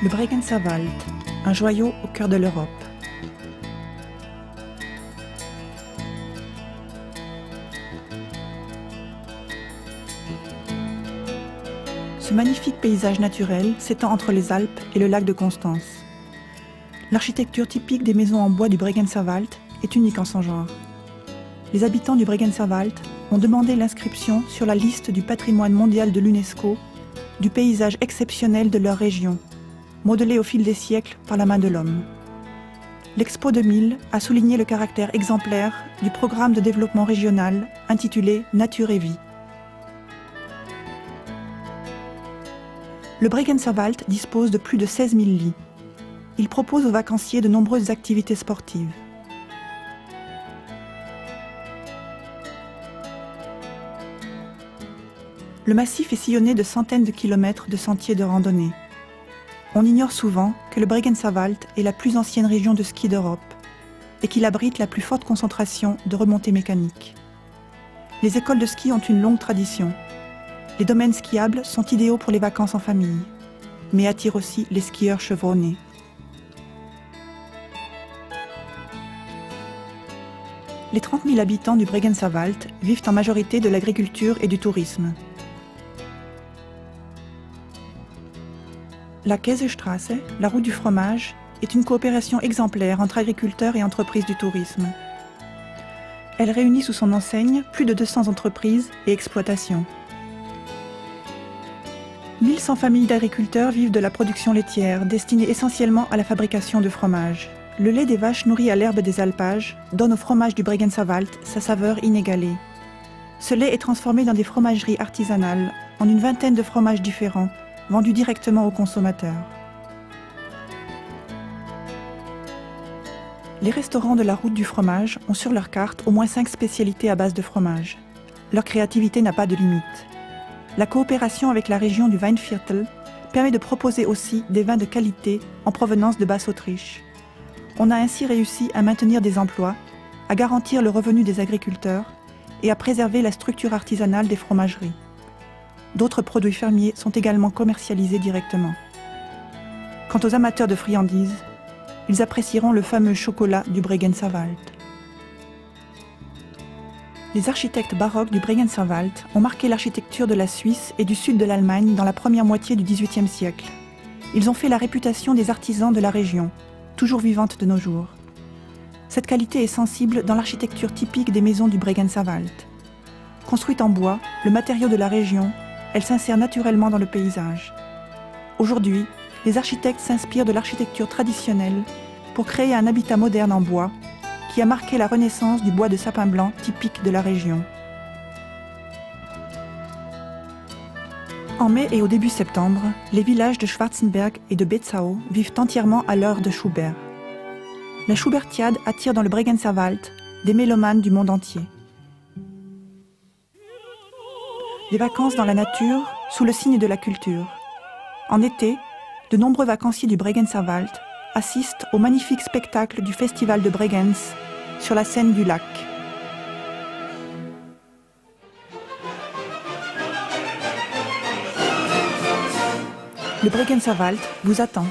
Le Bregenzerwald, un joyau au cœur de l'Europe. Ce magnifique paysage naturel s'étend entre les Alpes et le lac de Constance. L'architecture typique des maisons en bois du Bregenzerwald est unique en son genre. Les habitants du Bregenzerwald ont demandé l'inscription sur la liste du patrimoine mondial de l'UNESCO du paysage exceptionnel de leur région, modelé au fil des siècles par la main de l'homme. L'Expo 2000 a souligné le caractère exemplaire du programme de développement régional intitulé Nature et Vie. Le Bregenzerwald dispose de plus de 16 000 lits. Il propose aux vacanciers de nombreuses activités sportives. Le massif est sillonné de centaines de kilomètres de sentiers de randonnée. On ignore souvent que le Bregenzerwald est la plus ancienne région de ski d'Europe et qu'il abrite la plus forte concentration de remontées mécaniques. Les écoles de ski ont une longue tradition. Les domaines skiables sont idéaux pour les vacances en famille, mais attirent aussi les skieurs chevronnés. Les 30 000 habitants du Bregenzerwald vivent en majorité de l'agriculture et du tourisme. La Käsestraße, la route du fromage, est une coopération exemplaire entre agriculteurs et entreprises du tourisme. Elle réunit sous son enseigne plus de 200 entreprises et exploitations. 1100 familles d'agriculteurs vivent de la production laitière, destinée essentiellement à la fabrication de fromage. Le lait des vaches nourries à l'herbe des alpages donne au fromage du Bregenzerwald sa saveur inégalée. Ce lait est transformé dans des fromageries artisanales, en une vingtaine de fromages différents, vendus directement aux consommateurs. Les restaurants de la route du fromage ont sur leur carte au moins 5 spécialités à base de fromage. Leur créativité n'a pas de limite. La coopération avec la région du Weinviertel permet de proposer aussi des vins de qualité en provenance de Basse-Autriche. On a ainsi réussi à maintenir des emplois, à garantir le revenu des agriculteurs et à préserver la structure artisanale des fromageries. D'autres produits fermiers sont également commercialisés directement. Quant aux amateurs de friandises, ils apprécieront le fameux chocolat du Bregenzerwald. Les architectes baroques du Bregenzerwald ont marqué l'architecture de la Suisse et du sud de l'Allemagne dans la première moitié du XVIIIe siècle. Ils ont fait la réputation des artisans de la région, toujours vivante de nos jours. Cette qualité est sensible dans l'architecture typique des maisons du Bregenzerwald. Construite en bois, le matériau de la région, elle s'insère naturellement dans le paysage. Aujourd'hui, les architectes s'inspirent de l'architecture traditionnelle pour créer un habitat moderne en bois qui a marqué la renaissance du bois de sapin blanc typique de la région. En mai et au début septembre, les villages de Schwarzenberg et de Betzau vivent entièrement à l'heure de Schubert. La Schubertiade attire dans le Bregenzerwald des mélomanes du monde entier. Des vacances dans la nature, sous le signe de la culture. En été, de nombreux vacanciers du Bregenzerwald assistent au magnifique spectacle du Festival de Bregenz sur la scène du lac. Le Bregenzerwald vous attend.